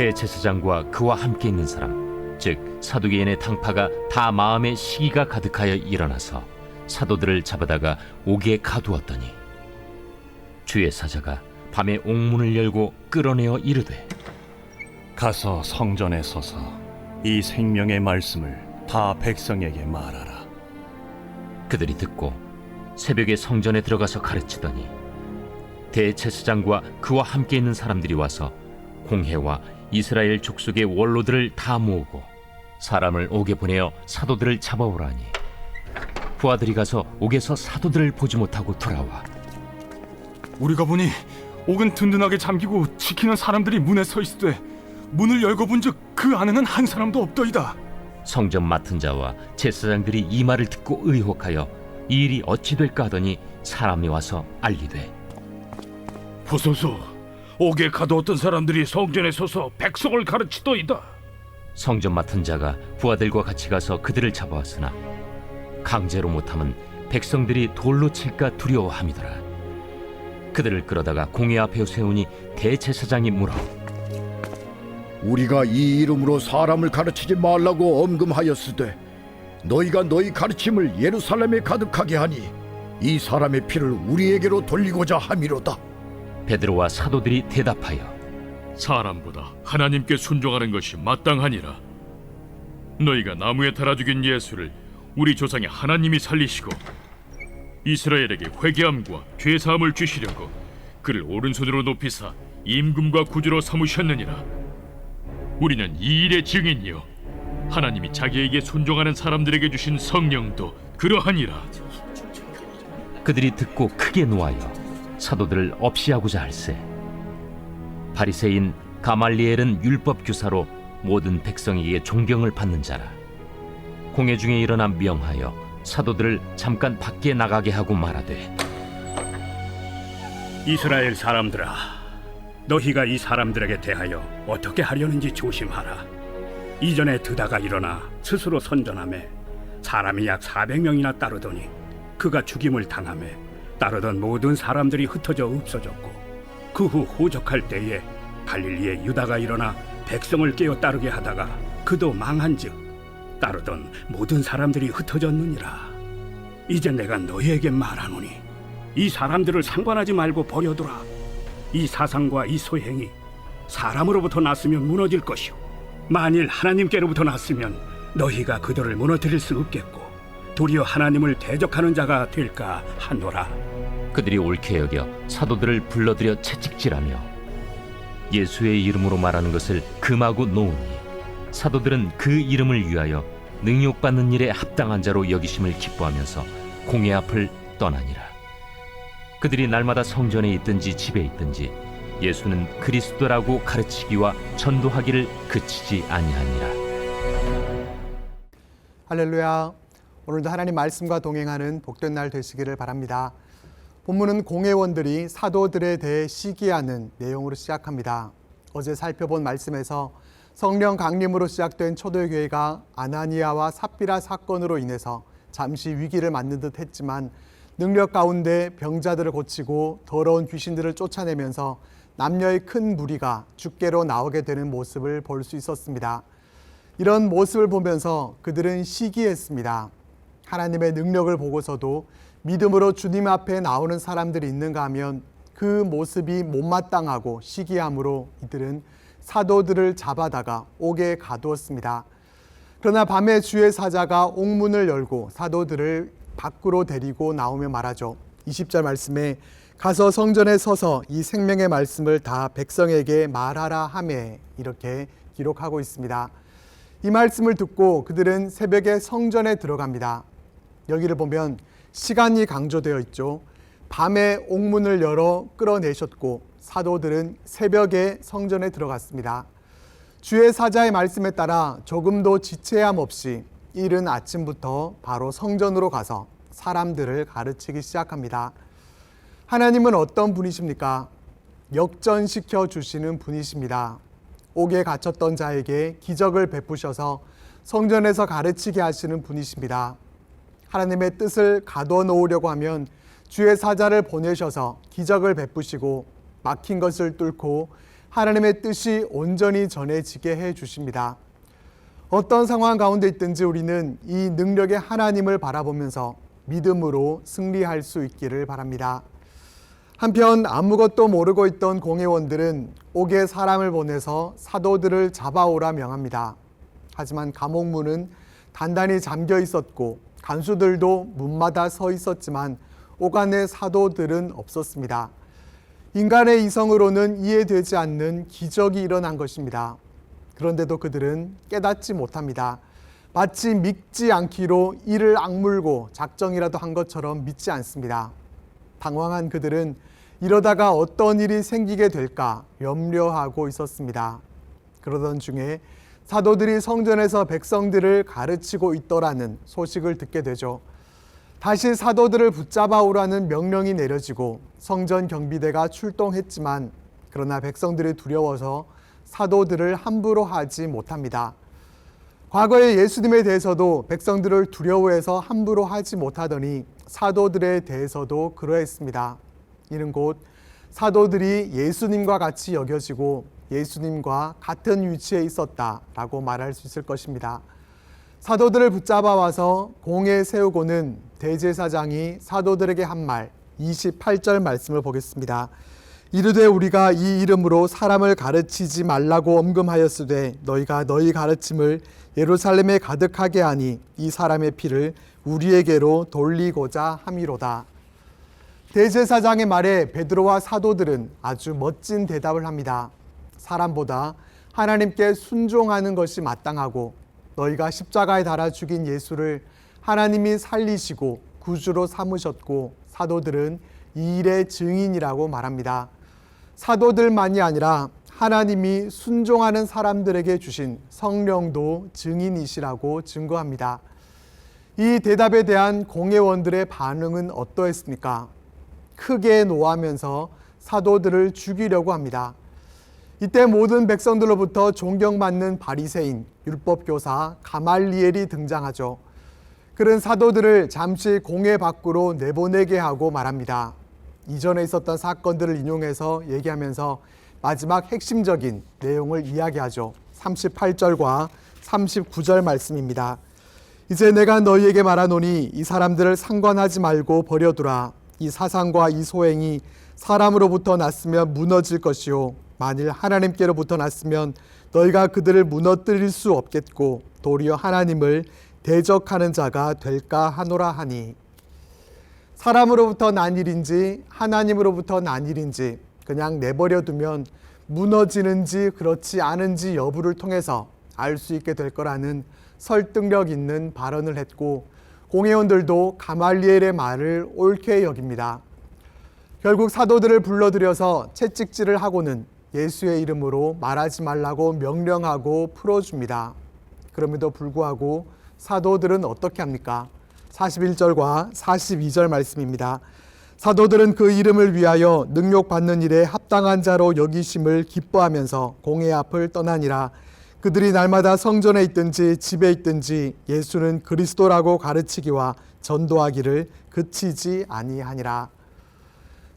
대제사장과 그와 함께 있는 사람, 즉 사두개인의 당파가 다 마음에 시기가 가득하여 일어나서 사도들을 잡아다가 옥에 가두었더니 주의 사자가 밤에 옥문을 열고 끌어내어 이르되, 가서 성전에 서서 이 생명의 말씀을 다 백성에게 말하라. 그들이 듣고 새벽에 성전에 들어가서 가르치더니 대제사장과 그와 함께 있는 사람들이 와서 공회와 이스라엘 족속의 원로들을 다 모으고 사람을 옥에 보내어 사도들을 잡아오라니, 부하들이 가서 옥에서 사도들을 보지 못하고 돌아와 우리가 보니 옥은 든든하게 잠기고 지키는 사람들이 문에 서 있으되 문을 열고 본즉 그 안에는 한 사람도 없더이다. 성전 맡은 자와 제사장들이 이 말을 듣고 의혹하여 이 일이 어찌 될까 하더니 사람이 와서 알리되, 보소서, 옥에 가두었던 사람들이 성전에 서서 백성을 가르치더이다. 성전 맡은 자가 부하들과 같이 가서 그들을 잡아왔으나 강제로 못하면 백성들이 돌로 칠까 두려워함이더라. 그들을 끌어다가 공회 앞에 세우니 대제사장이 물어, 우리가 이 이름으로 사람을 가르치지 말라고 엄금하였으되 너희가 너희 가르침을 예루살렘에 가득하게 하니 이 사람의 피를 우리에게로 돌리고자 함이로다. 베드로와 사도들이 대답하여, 사람보다 하나님께 순종하는 것이 마땅하니라. 너희가 나무에 달아 죽인 예수를 우리 조상의 하나님이 살리시고 이스라엘에게 회개함과 죄사함을 주시려고 그를 오른손으로 높이사 임금과 구주로 삼으셨느니라. 우리는 이 일의 증인이요 하나님이 자기에게 순종하는 사람들에게 주신 성령도 그러하니라. 그들이 듣고 크게 노하여 사도들을 없이하고자 할세, 바리새인 가말리엘은 율법 교사로 모든 백성에게 존경을 받는 자라. 공회 중에 일어나 명하여 사도들을 잠깐 밖에 나가게 하고 말하되, 이스라엘 사람들아, 너희가 이 사람들에게 대하여 어떻게 하려는지 조심하라. 이전에 드다가 일어나 스스로 선전하매 사람이 약 400명이나 따르더니 그가 죽임을 당하매 따르던 모든 사람들이 흩어져 없어졌고, 그 후 호적할 때에 갈릴리에 유다가 일어나 백성을 깨어 따르게 하다가 그도 망한즉 따르던 모든 사람들이 흩어졌느니라. 이제 내가 너희에게 말하노니 이 사람들을 상관하지 말고 버려두라. 이 사상과 이 소행이 사람으로부터 났으면 무너질 것이요 만일 하나님께로부터 났으면 너희가 그들을 무너뜨릴 수 없겠고 도리어 하나님을 대적하는 자가 될까 하노라. 그들이 옳게 여겨 사도들을 불러들여 채찍질하며 예수의 이름으로 말하는 것을 금하고 놓으니, 사도들은 그 이름을 위하여 능욕받는 일에 합당한 자로 여기심을 기뻐하면서 공회 앞을 떠나니라. 그들이 날마다 성전에 있든지 집에 있든지 예수는 그리스도라고 가르치기와 전도하기를 그치지 아니하니라. 할렐루야. 오늘도 하나님 말씀과 동행하는 복된 날 되시기를 바랍니다. 본문은 공회원들이 사도들에 대해 시기하는 내용으로 시작합니다. 어제 살펴본 말씀에서 성령 강림으로 시작된 초대교회가 아나니아와 삽비라 사건으로 인해서 잠시 위기를 맞는 듯 했지만 능력 가운데 병자들을 고치고 더러운 귀신들을 쫓아내면서 남녀의 큰 무리가 주께로 나오게 되는 모습을 볼 수 있었습니다. 이런 모습을 보면서 그들은 시기했습니다. 하나님의 능력을 보고서도 믿음으로 주님 앞에 나오는 사람들이 있는가 하면 그 모습이 못마땅하고 시기함으로 이들은 사도들을 잡아다가 옥에 가두었습니다. 그러나 밤에 주의 사자가 옥문을 열고 사도들을 밖으로 데리고 나오며 말하죠. 20절 말씀에 가서 성전에 서서 이 생명의 말씀을 다 백성에게 말하라 하매, 이렇게 기록하고 있습니다. 이 말씀을 듣고 그들은 새벽에 성전에 들어갑니다. 여기를 보면 시간이 강조되어 있죠. 밤에 옥문을 열어 끌어내셨고 사도들은 새벽에 성전에 들어갔습니다. 주의 사자의 말씀에 따라 조금도 지체함 없이 이른 아침부터 바로 성전으로 가서 사람들을 가르치기 시작합니다. 하나님은 어떤 분이십니까? 역전시켜 주시는 분이십니다. 옥에 갇혔던 자에게 기적을 베푸셔서 성전에서 가르치게 하시는 분이십니다. 하나님의 뜻을 가둬 놓으려고 하면 주의 사자를 보내셔서 기적을 베푸시고 막힌 것을 뚫고 하나님의 뜻이 온전히 전해지게 해 주십니다. 어떤 상황 가운데 있든지 우리는 이 능력의 하나님을 바라보면서 믿음으로 승리할 수 있기를 바랍니다. 한편 아무것도 모르고 있던 공회원들은 옥에 사람을 보내서 사도들을 잡아오라 명합니다. 하지만 감옥 문은 단단히 잠겨 있었고 간수들도 문마다 서 있었지만 옥 안에 사도들은 없었습니다. 인간의 이성으로는 이해되지 않는 기적이 일어난 것입니다. 그런데도 그들은 깨닫지 못합니다. 마치 믿지 않기로 이를 악물고 작정이라도 한 것처럼 믿지 않습니다. 당황한 그들은 이러다가 어떤 일이 생기게 될까 염려하고 있었습니다. 그러던 중에 사도들이 성전에서 백성들을 가르치고 있더라는 소식을 듣게 되죠. 다시 사도들을 붙잡아 오라는 명령이 내려지고 성전 경비대가 출동했지만 그러나 백성들이 두려워서 사도들을 함부로 하지 못합니다. 과거에 예수님에 대해서도 백성들을 두려워해서 함부로 하지 못하더니 사도들에 대해서도 그러했습니다. 이는 곧 사도들이 예수님과 같이 여겨지고 예수님과 같은 위치에 있었다라고 말할 수 있을 것입니다. 사도들을 붙잡아 와서 공에 세우고는 대제사장이 사도들에게 한 말 28절 말씀을 보겠습니다. 이르되 우리가 이 이름으로 사람을 가르치지 말라고 엄금하였으되 너희가 너희 가르침을 예루살렘에 가득하게 하니 이 사람의 피를 우리에게로 돌리고자 함이로다. 대제사장의 말에 베드로와 사도들은 아주 멋진 대답을 합니다. 사람보다 하나님께 순종하는 것이 마땅하고 너희가 십자가에 달아 죽인 예수를 하나님이 살리시고 구주로 삼으셨고 사도들은 이 일의 증인이라고 말합니다. 사도들만이 아니라 하나님이 순종하는 사람들에게 주신 성령도 증인이시라고 증거합니다. 이 대답에 대한 공회원들의 반응은 어떠했습니까? 크게 노하면서 사도들을 죽이려고 합니다. 이때 모든 백성들로부터 존경받는 바리새인, 율법교사 가말리엘이 등장하죠. 그는 사도들을 잠시 공회 밖으로 내보내게 하고 말합니다. 이전에 있었던 사건들을 인용해서 얘기하면서 마지막 핵심적인 내용을 이야기하죠. 38절과 39절 말씀입니다. 이제 내가 너희에게 말하노니 이 사람들을 상관하지 말고 버려두라. 이 사상과 이 소행이 사람으로부터 났으면 무너질 것이요 만일 하나님께로부터 났으면 너희가 그들을 무너뜨릴 수 없겠고 도리어 하나님을 대적하는 자가 될까 하노라 하니. 사람으로부터 난 일인지 하나님으로부터 난 일인지 그냥 내버려 두면 무너지는지 그렇지 않은지 여부를 통해서 알 수 있게 될 거라는 설득력 있는 발언을 했고 공회원들도 가말리엘의 말을 옳게 여깁니다. 결국 사도들을 불러들여서 채찍질을 하고는 예수의 이름으로 말하지 말라고 명령하고 풀어줍니다. 그럼에도 불구하고 사도들은 어떻게 합니까? 41절과 42절 말씀입니다. 사도들은 그 이름을 위하여 능욕받는 일에 합당한 자로 여기심을 기뻐하면서 공회 앞을 떠나니라. 그들이 날마다 성전에 있든지 집에 있든지 예수는 그리스도라고 가르치기와 전도하기를 그치지 아니하니라.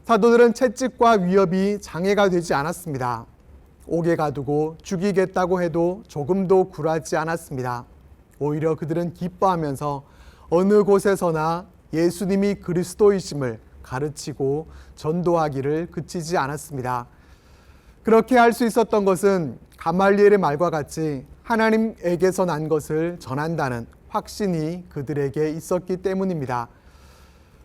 사도들은 채찍과 위협이 장애가 되지 않았습니다. 옥에 가두고 죽이겠다고 해도 조금도 굴하지 않았습니다. 오히려 그들은 기뻐하면서 어느 곳에서나 예수님이 그리스도이심을 가르치고 전도하기를 그치지 않았습니다. 그렇게 할 수 있었던 것은 가말리엘의 말과 같이 하나님에게서 난 것을 전한다는 확신이 그들에게 있었기 때문입니다.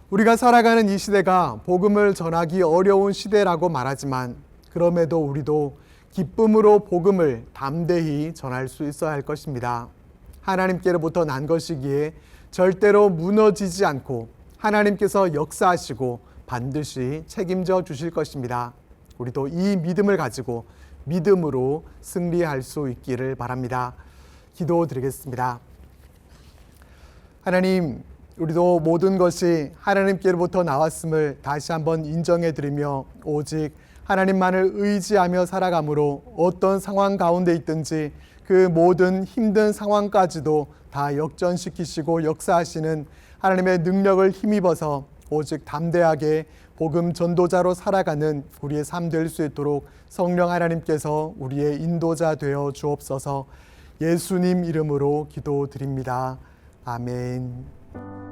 우리가 살아가는 이 시대가 복음을 전하기 어려운 시대라고 말하지만 그럼에도 우리도 기쁨으로 복음을 담대히 전할 수 있어야 할 것입니다. 하나님께로부터 난 것이기에 절대로 무너지지 않고 하나님께서 역사하시고 반드시 책임져 주실 것입니다. 우리도 이 믿음을 가지고 믿음으로 승리할 수 있기를 바랍니다. 기도드리겠습니다. 하나님, 우리도 모든 것이 하나님께로부터 나왔음을 다시 한번 인정해드리며 오직 하나님만을 의지하며 살아가므로 어떤 상황 가운데 있든지 그 모든 힘든 상황까지도 다 역전시키시고 역사하시는 하나님의 능력을 힘입어서 오직 담대하게 복음 전도자로 살아가는 우리의 삶 될 수 있도록 성령 하나님께서 우리의 인도자 되어 주옵소서. 예수님 이름으로 기도드립니다. 아멘.